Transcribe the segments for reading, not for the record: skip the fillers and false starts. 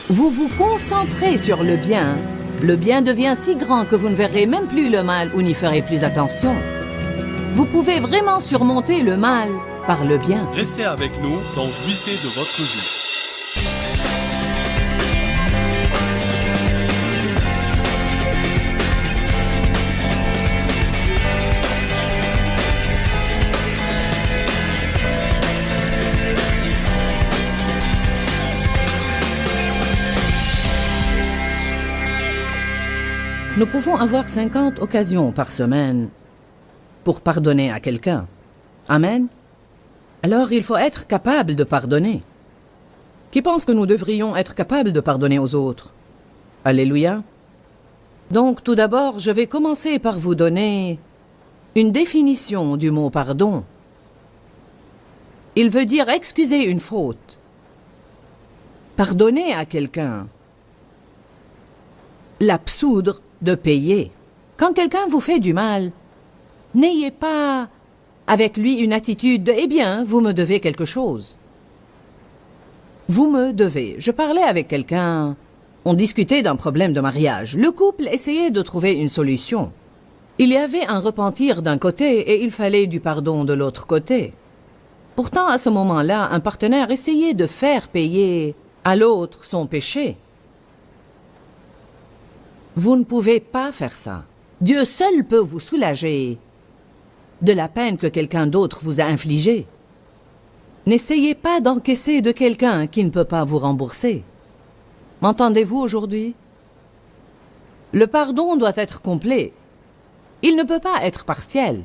Vous vous concentrez sur le bien devient si grand que vous ne verrez même plus le mal ou n'y ferez plus attention. Vous pouvez vraiment surmonter le mal par le bien. Restez avec nous dans Jouissez de votre vie. Nous pouvons avoir 50 occasions par semaine pour pardonner à quelqu'un. Amen. Alors il faut être capable de pardonner. Qui pense que nous devrions être capables de pardonner aux autres? Alléluia. Donc tout d'abord, je vais commencer par vous donner une définition du mot pardon. Il veut dire excuser une faute. Pardonner à quelqu'un. L'absoudre de payer. Quand quelqu'un vous fait du mal, n'ayez pas avec lui une attitude de « Eh bien, vous me devez quelque chose ». Vous me devez. Je parlais avec quelqu'un, on discutait d'un problème de mariage. Le couple essayait de trouver une solution. Il y avait un repentir d'un côté et il fallait du pardon de l'autre côté. Pourtant, à ce moment-là, un partenaire essayait de faire payer à l'autre son péché. Vous ne pouvez pas faire ça. Dieu seul peut vous soulager de la peine que quelqu'un d'autre vous a infligée. N'essayez pas d'encaisser de quelqu'un qui ne peut pas vous rembourser. M'entendez-vous aujourd'hui? Le pardon doit être complet. Il ne peut pas être partiel.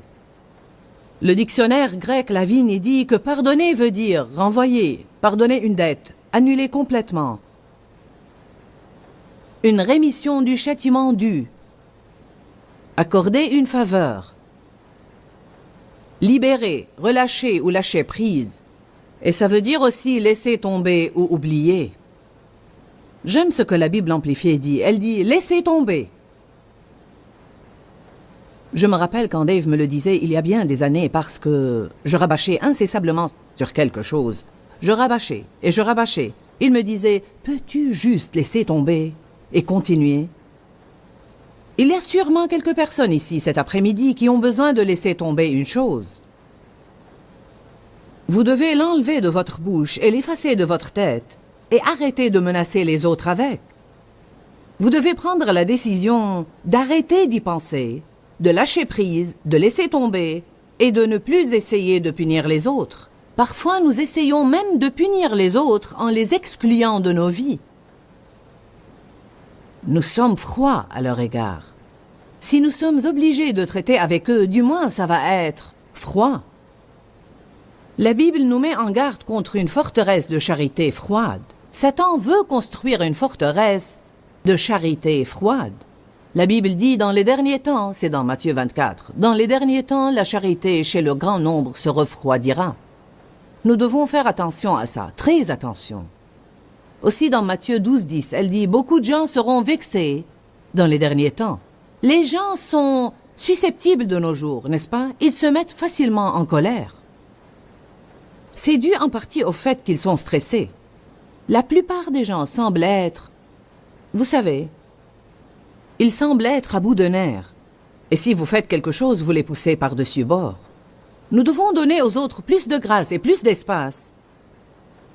Le dictionnaire grec Lavigne dit que pardonner veut dire renvoyer, pardonner une dette, annuler complètement. Une rémission du châtiment dû, accorder une faveur, libérer, relâcher ou lâcher prise. Et ça veut dire aussi laisser tomber ou oublier. J'aime ce que la Bible amplifiée dit. Elle dit « laisser tomber ». Je me rappelle quand Dave me le disait il y a bien des années parce que je rabâchais incessablement sur quelque chose. Je rabâchais et je rabâchais. Il me disait « peux-tu juste laisser tomber ?» et continuer. Il y a sûrement quelques personnes ici cet après-midi qui ont besoin de laisser tomber une chose. Vous devez l'enlever de votre bouche et l'effacer de votre tête et arrêter de menacer les autres avec. Vous devez prendre la décision d'arrêter d'y penser, de lâcher prise, de laisser tomber et de ne plus essayer de punir les autres. Parfois, nous essayons même de punir les autres en les excluant de nos vies. Nous sommes froids à leur égard. Si nous sommes obligés de traiter avec eux, du moins ça va être froid. La Bible nous met en garde contre une forteresse de charité froide. Satan veut construire une forteresse de charité froide. La Bible dit dans les derniers temps, c'est dans Matthieu 24, dans les derniers temps, la charité chez le grand nombre se refroidira. Nous devons faire attention à ça, très attention. Aussi dans Matthieu 12, 10, elle dit « Beaucoup de gens seront vexés dans les derniers temps ». Les gens sont susceptibles de nos jours, n'est-ce pas? Ils se mettent facilement en colère. C'est dû en partie au fait qu'ils sont stressés. La plupart des gens semblent être, vous savez, ils semblent être à bout de nerfs. Et si vous faites quelque chose, vous les poussez par-dessus bord. Nous devons donner aux autres plus de grâce et plus d'espace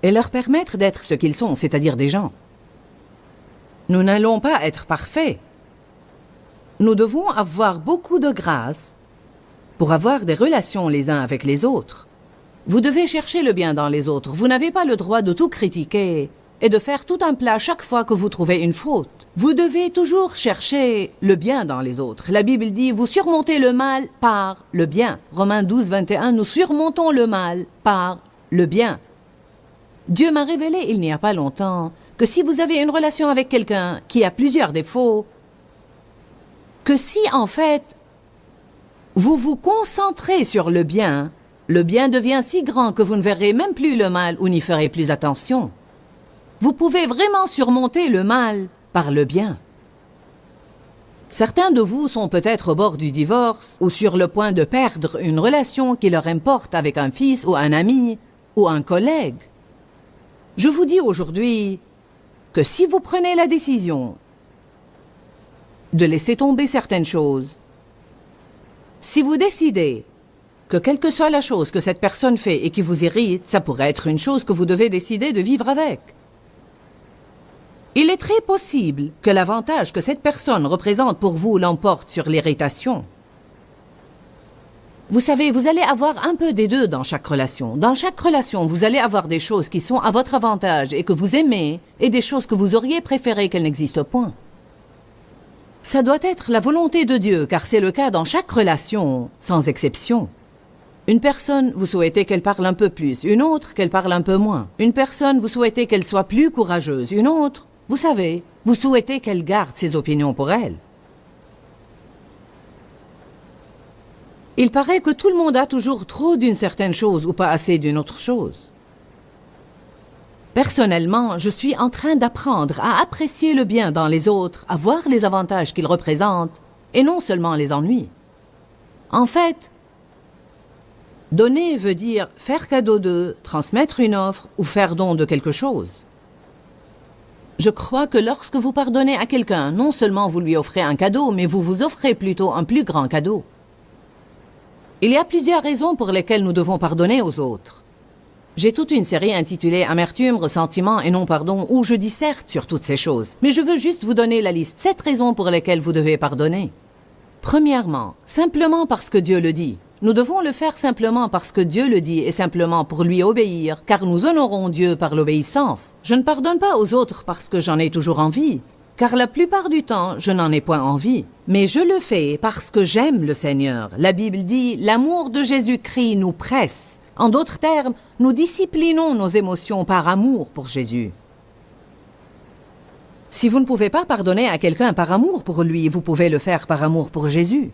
et leur permettre d'être ce qu'ils sont, c'est-à-dire des gens. Nous n'allons pas être parfaits. Nous devons avoir beaucoup de grâce pour avoir des relations les uns avec les autres. Vous devez chercher le bien dans les autres. Vous n'avez pas le droit de tout critiquer et de faire tout un plat chaque fois que vous trouvez une faute. Vous devez toujours chercher le bien dans les autres. La Bible dit, vous surmontez le mal par le bien. Romains 12, 21, nous surmontons le mal par le bien. Dieu m'a révélé il n'y a pas longtemps que si vous avez une relation avec quelqu'un qui a plusieurs défauts, que si en fait vous vous concentrez sur le bien devient si grand que vous ne verrez même plus le mal ou n'y ferez plus attention. Vous pouvez vraiment surmonter le mal par le bien. Certains de vous sont peut-être au bord du divorce ou sur le point de perdre une relation qui leur importe avec un fils ou un ami ou un collègue. Je vous dis aujourd'hui que si vous prenez la décision de laisser tomber certaines choses, si vous décidez que quelle que soit la chose que cette personne fait et qui vous irrite, ça pourrait être une chose que vous devez décider de vivre avec. Il est très possible que l'avantage que cette personne représente pour vous l'emporte sur l'irritation. Vous savez, vous allez avoir un peu des deux dans chaque relation. Dans chaque relation, vous allez avoir des choses qui sont à votre avantage et que vous aimez, et des choses que vous auriez préféré qu'elles n'existent point. Ça doit être la volonté de Dieu, car c'est le cas dans chaque relation, sans exception. Une personne, vous souhaitez qu'elle parle un peu plus, une autre, qu'elle parle un peu moins. Une personne, vous souhaitez qu'elle soit plus courageuse, une autre, vous savez, vous souhaitez qu'elle garde ses opinions pour elle. Il paraît que tout le monde a toujours trop d'une certaine chose ou pas assez d'une autre chose. Personnellement, je suis en train d'apprendre à apprécier le bien dans les autres, à voir les avantages qu'ils représentent, et non seulement les ennuis. En fait, donner veut dire faire cadeau de, transmettre une offre ou faire don de quelque chose. Je crois que lorsque vous pardonnez à quelqu'un, non seulement vous lui offrez un cadeau, mais vous vous offrez plutôt un plus grand cadeau. Il y a plusieurs raisons pour lesquelles nous devons pardonner aux autres. J'ai toute une série intitulée « Amertume, ressentiment et non-pardon » où je disserte sur toutes ces choses. Mais je veux juste vous donner la liste 7 raisons pour lesquelles vous devez pardonner. Premièrement, simplement parce que Dieu le dit. Nous devons le faire simplement parce que Dieu le dit et simplement pour lui obéir, car nous honorons Dieu par l'obéissance. Je ne pardonne pas aux autres parce que j'en ai toujours envie, car la plupart du temps, je n'en ai point envie. Mais je le fais parce que j'aime le Seigneur. La Bible dit « L'amour de Jésus-Christ nous presse ». En d'autres termes, nous disciplinons nos émotions par amour pour Jésus. Si vous ne pouvez pas pardonner à quelqu'un par amour pour lui, vous pouvez le faire par amour pour Jésus.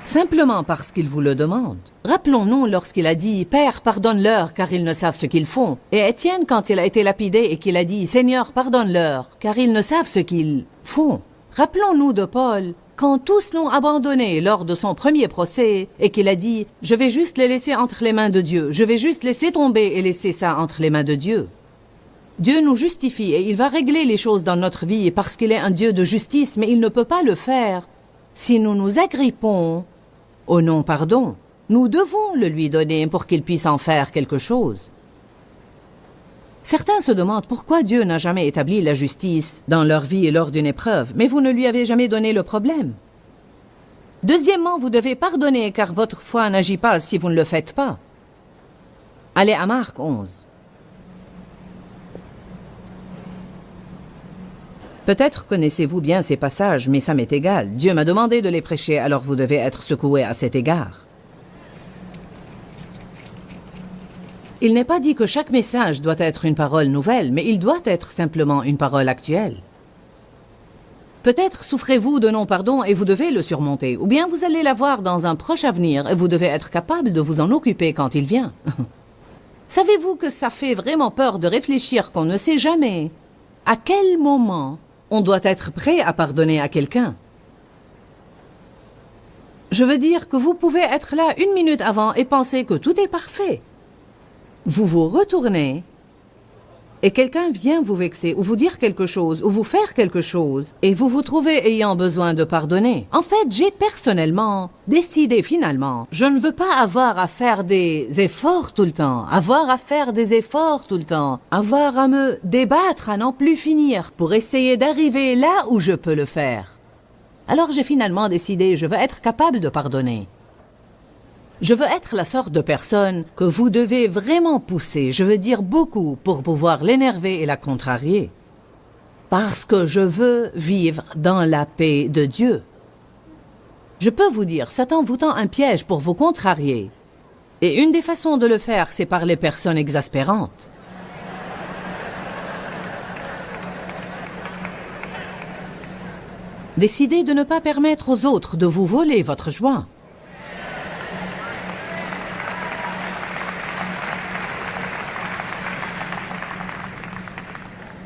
Simplement parce qu'il vous le demande. Rappelons-nous lorsqu'il a dit « Père, pardonne-leur, car ils ne savent ce qu'ils font ». Et Étienne, quand il a été lapidé et qu'il a dit « Seigneur, pardonne-leur, car ils ne savent ce qu'ils font ». Rappelons-nous de Paul, quand tous l'ont abandonné lors de son premier procès et qu'il a dit « Je vais juste les laisser entre les mains de Dieu, je vais juste laisser tomber et laisser ça entre les mains de Dieu ». Dieu nous justifie et il va régler les choses dans notre vie parce qu'il est un Dieu de justice, mais il ne peut pas le faire si nous nous agrippons au non-pardon. Nous devons le lui donner pour qu'il puisse en faire quelque chose. Certains se demandent pourquoi Dieu n'a jamais établi la justice dans leur vie lors d'une épreuve, mais vous ne lui avez jamais donné le problème. Deuxièmement, vous devez pardonner car votre foi n'agit pas si vous ne le faites pas. Allez à Marc 11. Peut-être connaissez-vous bien ces passages, mais ça m'est égal. Dieu m'a demandé de les prêcher, alors vous devez être secoué à cet égard. Il n'est pas dit que chaque message doit être une parole nouvelle, mais il doit être simplement une parole actuelle. Peut-être souffrez-vous de non-pardon et vous devez le surmonter, ou bien vous allez l'avoir dans un proche avenir et vous devez être capable de vous en occuper quand il vient. Savez-vous que ça fait vraiment peur de réfléchir qu'on ne sait jamais à quel moment on doit être prêt à pardonner à quelqu'un? Je veux dire que vous pouvez être là 1 minute avant et penser que tout est parfait. Vous vous retournez et quelqu'un vient vous vexer ou vous dire quelque chose ou vous faire quelque chose et vous vous trouvez ayant besoin de pardonner. En fait, j'ai personnellement décidé finalement, je ne veux pas avoir à faire des efforts tout le temps, avoir à me débattre à n'en plus finir pour essayer d'arriver là où je peux le faire. Alors j'ai finalement décidé, je veux être capable de pardonner. Je veux être la sorte de personne que vous devez vraiment pousser, je veux dire beaucoup, pour pouvoir l'énerver et la contrarier. Parce que je veux vivre dans la paix de Dieu. Je peux vous dire, Satan vous tend un piège pour vous contrarier. Et une des façons de le faire, c'est par les personnes exaspérantes. Décidez de ne pas permettre aux autres de vous voler votre joie.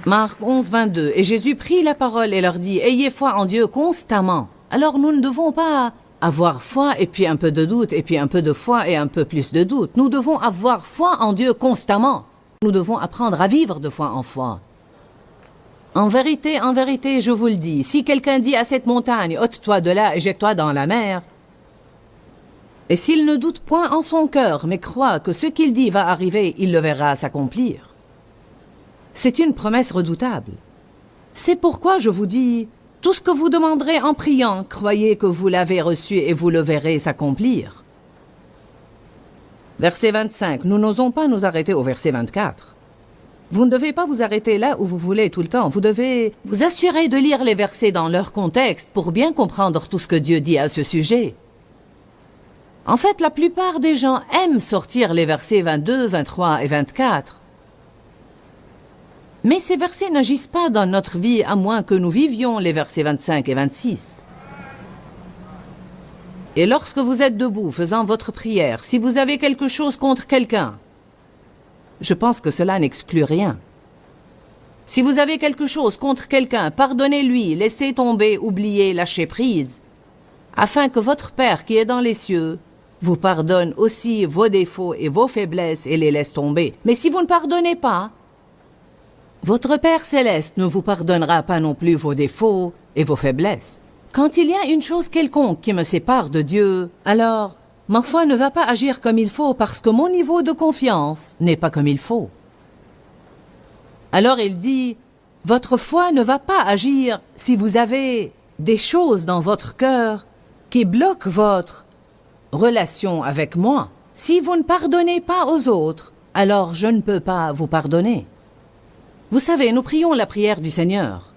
Marc 11, 22. Et Jésus prit la parole et leur dit « Ayez foi en Dieu constamment ». Alors nous ne devons pas avoir foi et puis un peu de doute et puis un peu de foi et un peu plus de doute. Nous devons avoir foi en Dieu constamment. Nous devons apprendre à vivre de foi en foi. En vérité, je vous le dis, si quelqu'un dit à cette montagne, ôte-toi de là et jette-toi dans la mer, et s'il ne doute point en son cœur, mais croit que ce qu'il dit va arriver, il le verra s'accomplir. C'est une promesse redoutable. C'est pourquoi je vous dis, tout ce que vous demanderez en priant, croyez que vous l'avez reçu et vous le verrez s'accomplir. Verset 25, nous n'osons pas nous arrêter au verset 24. Vous ne devez pas vous arrêter là où vous voulez tout le temps. Vous devez vous assurer de lire les versets dans leur contexte pour bien comprendre tout ce que Dieu dit à ce sujet. En fait, la plupart des gens aiment sortir les versets 22, 23 et 24. Mais ces versets n'agissent pas dans notre vie à moins que nous vivions les versets 25 et 26. Et lorsque vous êtes debout faisant votre prière, si vous avez quelque chose contre quelqu'un, je pense que cela n'exclut rien. Si vous avez quelque chose contre quelqu'un, pardonnez-lui, laissez tomber, oubliez, lâchez prise, afin que votre Père qui est dans les cieux vous pardonne aussi vos défauts et vos faiblesses et les laisse tomber. Mais si vous ne pardonnez pas, votre Père céleste ne vous pardonnera pas non plus vos défauts et vos faiblesses. Quand il y a une chose quelconque qui me sépare de Dieu, alors ma foi ne va pas agir comme il faut parce que mon niveau de confiance n'est pas comme il faut. Alors il dit, votre foi ne va pas agir si vous avez des choses dans votre cœur qui bloquent votre relation avec moi. Si vous ne pardonnez pas aux autres, alors je ne peux pas vous pardonner. Vous savez, nous prions la prière du Seigneur.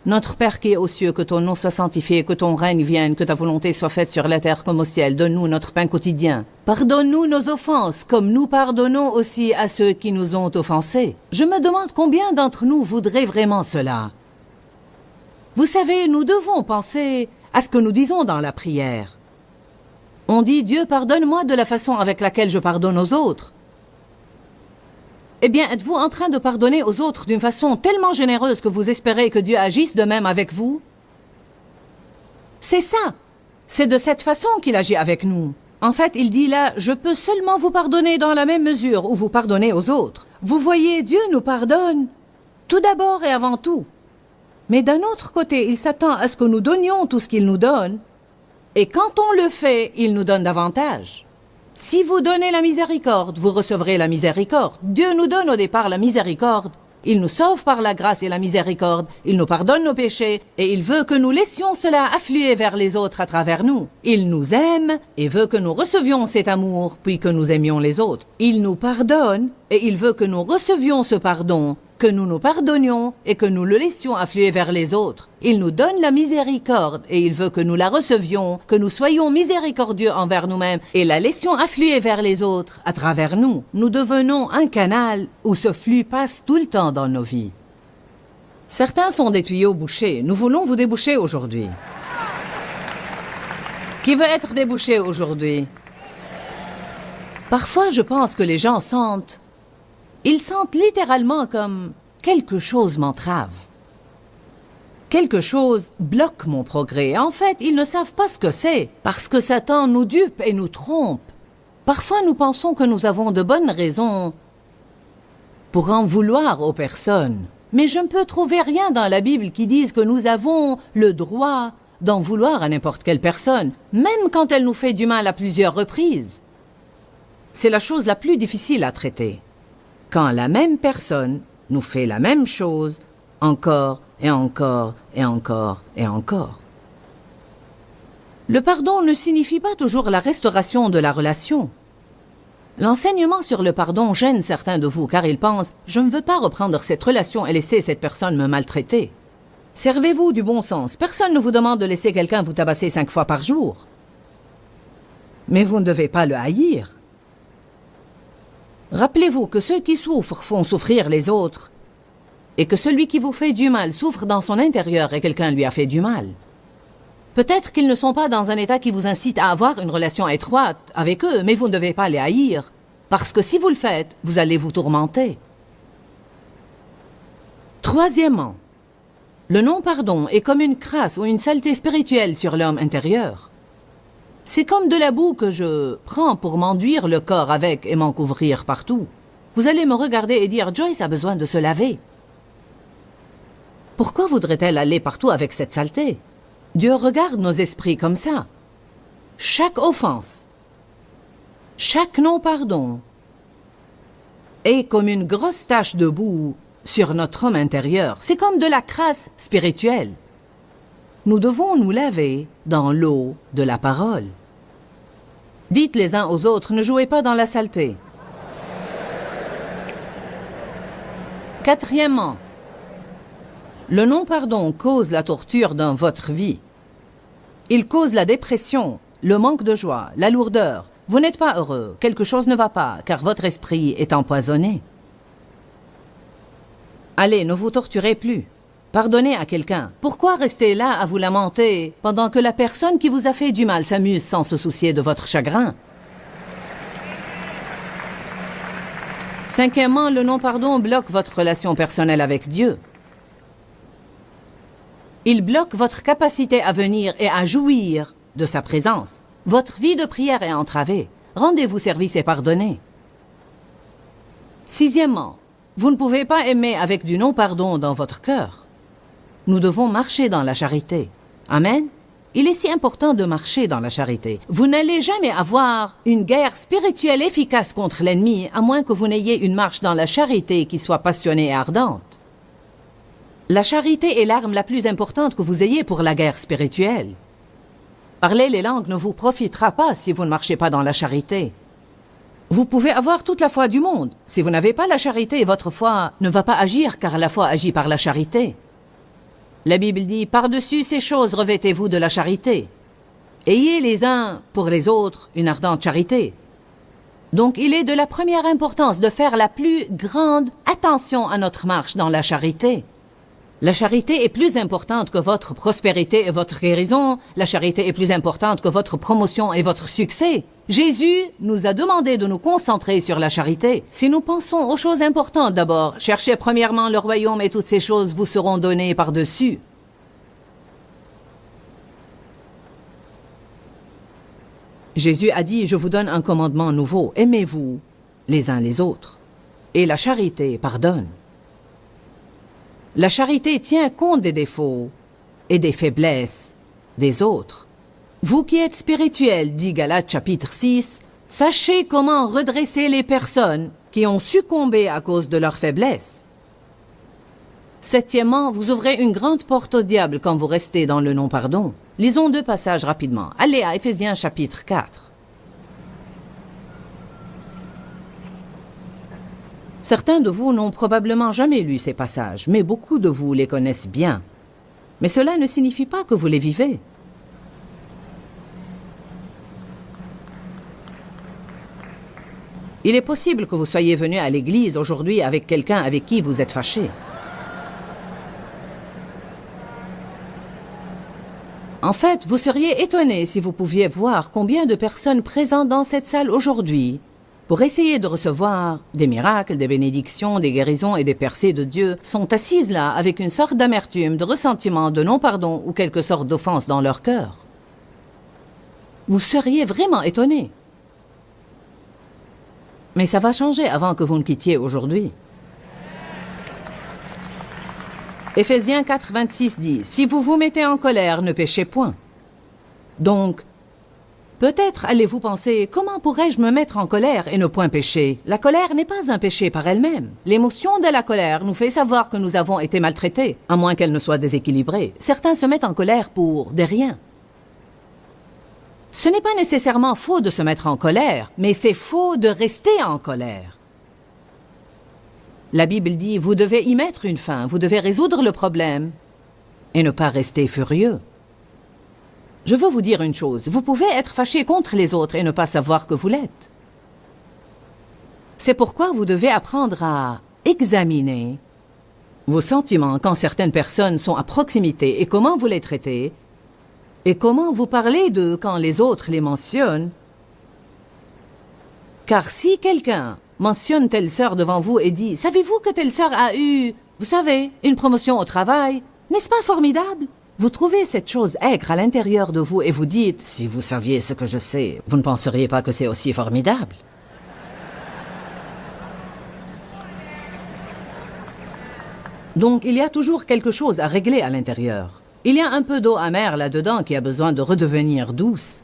Notre Père qui est aux cieux, que ton nom soit sanctifié, que ton règne vienne, que ta volonté soit faite sur la terre comme au ciel. Donne-nous notre pain quotidien. Pardonne-nous nos offenses, comme nous pardonnons aussi à ceux qui nous ont offensés. Je me demande combien d'entre nous voudraient vraiment cela. Vous savez, nous devons penser à ce que nous disons dans la prière. On dit, Dieu, pardonne-moi de la façon avec laquelle je pardonne aux autres. Eh bien, êtes-vous en train de pardonner aux autres d'une façon tellement généreuse que vous espérez que Dieu agisse de même avec vous? C'est ça. C'est de cette façon qu'il agit avec nous. En fait, il dit là, je peux seulement vous pardonner dans la même mesure où vous pardonnez aux autres. Vous voyez, Dieu nous pardonne, tout d'abord et avant tout. Mais d'un autre côté, il s'attend à ce que nous donnions tout ce qu'il nous donne. Et quand on le fait, il nous donne davantage. Si vous donnez la miséricorde, vous recevrez la miséricorde. Dieu nous donne au départ la miséricorde. Il nous sauve par la grâce et la miséricorde. Il nous pardonne nos péchés et il veut que nous laissions cela affluer vers les autres à travers nous. Il nous aime et veut que nous recevions cet amour puis que nous aimions les autres. Il nous pardonne et il veut que nous recevions ce pardon, que nous nous pardonnions et que nous le laissions affluer vers les autres. Il nous donne la miséricorde et il veut que nous la recevions, que nous soyons miséricordieux envers nous-mêmes et la laissions affluer vers les autres à travers nous. Nous devenons un canal où ce flux passe tout le temps dans nos vies. Certains sont des tuyaux bouchés. Nous voulons vous déboucher aujourd'hui. Qui veut être débouché aujourd'hui? Parfois, je pense que les gens sentent... Ils sentent littéralement comme quelque chose m'entrave. Quelque chose bloque mon progrès. En fait, ils ne savent pas ce que c'est, parce que Satan nous dupe et nous trompe. Parfois, nous pensons que nous avons de bonnes raisons pour en vouloir aux personnes. Mais je ne peux trouver rien dans la Bible qui dise que nous avons le droit d'en vouloir à n'importe quelle personne, même quand elle nous fait du mal à plusieurs reprises. C'est la chose la plus difficile à traiter. Quand la même personne nous fait la même chose, encore et encore et encore et encore. Le pardon ne signifie pas toujours la restauration de la relation. L'enseignement sur le pardon gêne certains de vous car ils pensent « Je ne veux pas reprendre cette relation et laisser cette personne me maltraiter ». Servez-vous du bon sens. Personne ne vous demande de laisser quelqu'un vous tabasser 5 fois par jour. Mais vous ne devez pas le haïr. Rappelez-vous que ceux qui souffrent font souffrir les autres et que celui qui vous fait du mal souffre dans son intérieur et quelqu'un lui a fait du mal. Peut-être qu'ils ne sont pas dans un état qui vous incite à avoir une relation étroite avec eux, mais vous ne devez pas les haïr, parce que si vous le faites, vous allez vous tourmenter. Troisièmement, le non-pardon est comme une crasse ou une saleté spirituelle sur l'homme intérieur. C'est comme de la boue que je prends pour m'enduire le corps avec et m'en couvrir partout. Vous allez me regarder et dire « Joyce a besoin de se laver ». Pourquoi voudrait-elle aller partout avec cette saleté? Dieu regarde nos esprits comme ça. Chaque offense, chaque non-pardon est comme une grosse tache de boue sur notre homme intérieur. C'est comme de la crasse spirituelle. Nous devons nous laver dans l'eau de la parole. Dites les uns aux autres, ne jouez pas dans la saleté. Quatrièmement, le non-pardon cause la torture dans votre vie. Il cause la dépression, le manque de joie, la lourdeur. Vous n'êtes pas heureux, quelque chose ne va pas, car votre esprit est empoisonné. Allez, ne vous torturez plus. Pardonnez à quelqu'un. Pourquoi rester là à vous lamenter pendant que la personne qui vous a fait du mal s'amuse sans se soucier de votre chagrin? Cinquièmement, le non-pardon bloque votre relation personnelle avec Dieu. Il bloque votre capacité à venir et à jouir de sa présence. Votre vie de prière est entravée. Rendez-vous service et pardonnez. Sixièmement, vous ne pouvez pas aimer avec du non-pardon dans votre cœur. Nous devons marcher dans la charité. Amen. Il est si important de marcher dans la charité. Vous n'allez jamais avoir une guerre spirituelle efficace contre l'ennemi, à moins que vous n'ayez une marche dans la charité qui soit passionnée et ardente. La charité est l'arme la plus importante que vous ayez pour la guerre spirituelle. Parler les langues ne vous profitera pas si vous ne marchez pas dans la charité. Vous pouvez avoir toute la foi du monde. Si vous n'avez pas la charité, votre foi ne va pas agir, car la foi agit par la charité. La Bible dit, par-dessus ces choses, revêtez-vous de la charité. Ayez les uns pour les autres une ardente charité. Donc il est de la première importance de faire la plus grande attention à notre marche dans la charité. La charité est plus importante que votre prospérité et votre guérison. La charité est plus importante que votre promotion et votre succès. Jésus nous a demandé de nous concentrer sur la charité. Si nous pensons aux choses importantes d'abord, cherchez premièrement le royaume et toutes ces choses vous seront données par-dessus. Jésus a dit, je vous donne un commandement nouveau, aimez-vous les uns les autres. Et la charité pardonne. La charité tient compte des défauts et des faiblesses des autres. Vous qui êtes spirituels, dit Galates chapitre 6, sachez comment redresser les personnes qui ont succombé à cause de leurs faiblesses. Septièmement, vous ouvrez une grande porte au diable quand vous restez dans le non-pardon. Lisons 2 passages rapidement. Allez à Éphésiens chapitre 4. Certains de vous n'ont probablement jamais lu ces passages, mais beaucoup de vous les connaissent bien. Mais cela ne signifie pas que vous les vivez. Il est possible que vous soyez venu à l'église aujourd'hui avec quelqu'un avec qui vous êtes fâché. En fait, vous seriez étonné si vous pouviez voir combien de personnes présentes dans cette salle aujourd'hui pour essayer de recevoir des miracles, des bénédictions, des guérisons et des percées de Dieu, sont assises là avec une sorte d'amertume, de ressentiment, de non-pardon ou quelque sorte d'offense dans leur cœur. Vous seriez vraiment étonné. Mais ça va changer avant que vous ne quittiez aujourd'hui. Éphésiens 4, 26 dit, « Si vous vous mettez en colère, ne péchez point. » Donc, peut-être allez-vous penser, comment pourrais-je me mettre en colère et ne point pécher? La colère n'est pas un péché par elle-même. L'émotion de la colère nous fait savoir que nous avons été maltraités, à moins qu'elle ne soit déséquilibrée. Certains se mettent en colère pour des riens. Ce n'est pas nécessairement faux de se mettre en colère, mais c'est faux de rester en colère. La Bible dit, vous devez y mettre une fin, vous devez résoudre le problème et ne pas rester furieux. Je veux vous dire une chose, vous pouvez être fâché contre les autres et ne pas savoir que vous l'êtes. C'est pourquoi vous devez apprendre à examiner vos sentiments quand certaines personnes sont à proximité et comment vous les traitez et comment vous parlez d'eux quand les autres les mentionnent. Car si quelqu'un mentionne telle sœur devant vous et dit « Savez-vous que telle sœur a eu, vous savez, une promotion au travail? N'est-ce pas formidable ?» Vous trouvez cette chose aigre à l'intérieur de vous et vous dites « Si vous saviez ce que je sais, vous ne penseriez pas que c'est aussi formidable. » Donc il y a toujours quelque chose à régler à l'intérieur. Il y a un peu d'eau amère là-dedans qui a besoin de redevenir douce.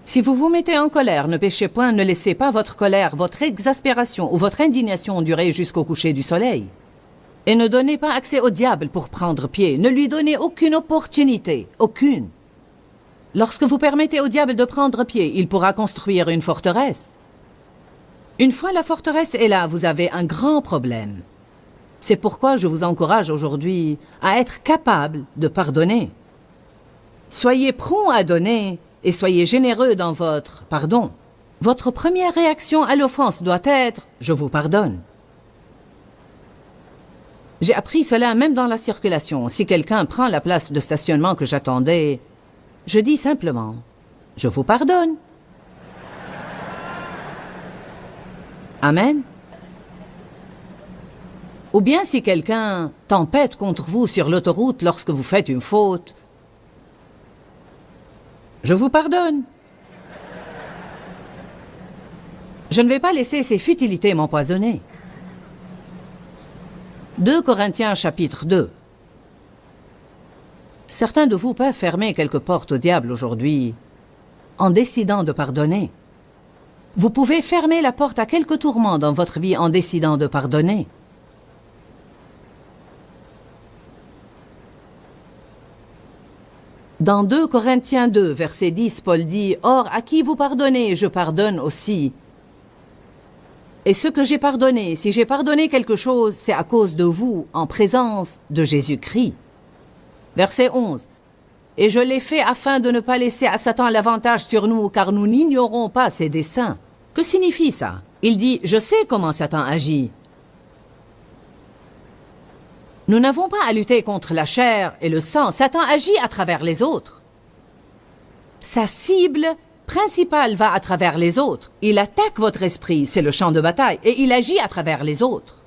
Si vous vous mettez en colère, ne péchez point, ne laissez pas votre colère, votre exaspération ou votre indignation durer jusqu'au coucher du soleil. Et ne donnez pas accès au diable pour prendre pied, ne lui donnez aucune opportunité, aucune. Lorsque vous permettez au diable de prendre pied, il pourra construire une forteresse. Une fois la forteresse est là, vous avez un grand problème. C'est pourquoi je vous encourage aujourd'hui à être capable de pardonner. Soyez prompt à donner et soyez généreux dans votre pardon. Votre première réaction à l'offense doit être « je vous pardonne ». J'ai appris cela même dans la circulation. Si quelqu'un prend la place de stationnement que j'attendais, je dis simplement « je vous pardonne ». Amen. Ou bien si quelqu'un tempête contre vous sur l'autoroute lorsque vous faites une faute, je vous pardonne. Je ne vais pas laisser ces futilités m'empoisonner. 2 Corinthiens chapitre 2. Certains de vous peuvent fermer quelques portes au diable aujourd'hui en décidant de pardonner. Vous pouvez fermer la porte à quelques tourments dans votre vie en décidant de pardonner. Dans 2 Corinthiens 2, verset 10, Paul dit « Or, à qui vous pardonnez, je pardonne aussi. Et ce que j'ai pardonné, si j'ai pardonné quelque chose, c'est à cause de vous, en présence de Jésus-Christ. » Verset 11. « Et je l'ai fait afin de ne pas laisser à Satan l'avantage sur nous, car nous n'ignorons pas ses desseins. » Que signifie ça? Il dit « Je sais comment Satan agit. » Nous n'avons pas à lutter contre la chair et le sang. Satan agit à travers les autres. Sa cible principale va à travers les autres. Il attaque votre esprit, c'est le champ de bataille, et il agit à travers les autres.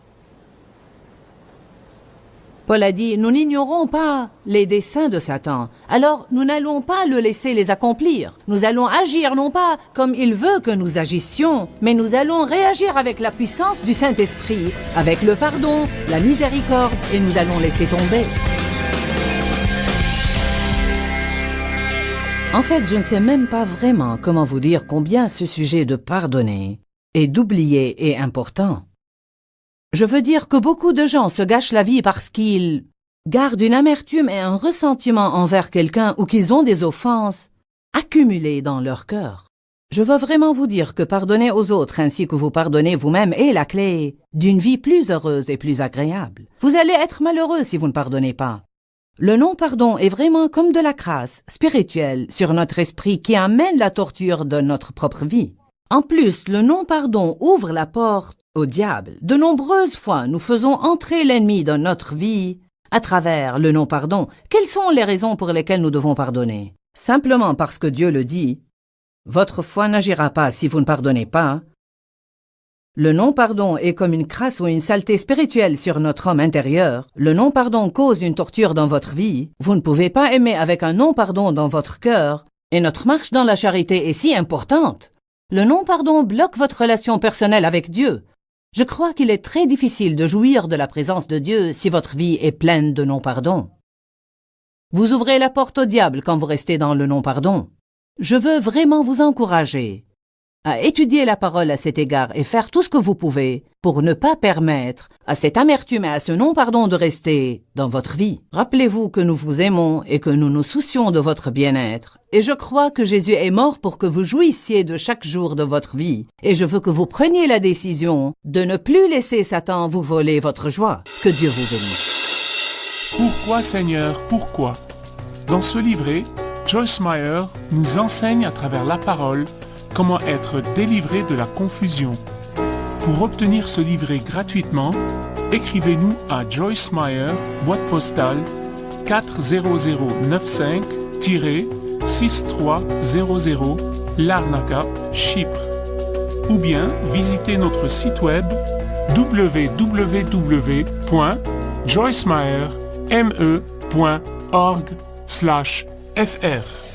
Paul a dit, nous n'ignorons pas les desseins de Satan, alors nous n'allons pas le laisser les accomplir. Nous allons agir non pas comme il veut que nous agissions, mais nous allons réagir avec la puissance du Saint-Esprit, avec le pardon, la miséricorde, et nous allons laisser tomber. En fait, je ne sais même pas vraiment comment vous dire combien ce sujet de pardonner et d'oublier est important. Je veux dire que beaucoup de gens se gâchent la vie parce qu'ils gardent une amertume et un ressentiment envers quelqu'un ou qu'ils ont des offenses accumulées dans leur cœur. Je veux vraiment vous dire que pardonner aux autres ainsi que vous pardonnez vous-même est la clé d'une vie plus heureuse et plus agréable. Vous allez être malheureux si vous ne pardonnez pas. Le non-pardon est vraiment comme de la crasse spirituelle sur notre esprit qui amène la torture de notre propre vie. En plus, le non-pardon ouvre la porte au diable. De nombreuses fois, nous faisons entrer l'ennemi dans notre vie à travers le non-pardon. Quelles sont les raisons pour lesquelles nous devons pardonner? Simplement parce que Dieu le dit. Votre foi n'agira pas si vous ne pardonnez pas. Le non-pardon est comme une crasse ou une saleté spirituelle sur notre homme intérieur. Le non-pardon cause une torture dans votre vie. Vous ne pouvez pas aimer avec un non-pardon dans votre cœur. Et notre marche dans la charité est si importante. Le non-pardon bloque votre relation personnelle avec Dieu. Je crois qu'il est très difficile de jouir de la présence de Dieu si votre vie est pleine de non-pardon. Vous ouvrez la porte au diable quand vous restez dans le non-pardon. Je veux vraiment vous encourager à étudier la parole à cet égard et faire tout ce que vous pouvez pour ne pas permettre à cette amertume et à ce non-pardon de rester dans votre vie. Rappelez-vous que nous vous aimons et que nous nous soucions de votre bien-être. Et je crois que Jésus est mort pour que vous jouissiez de chaque jour de votre vie. Et je veux que vous preniez la décision de ne plus laisser Satan vous voler votre joie. Que Dieu vous bénisse. Pourquoi, Seigneur, pourquoi? Dans ce livret, Joyce Meyer nous enseigne à travers la parole comment être délivré de la confusion. Pour obtenir ce livret gratuitement, écrivez-nous à Joyce Meyer, boîte postale 40095-6300 Larnaca, Chypre. Ou bien visitez notre site web www.joycemeyer.org/fr.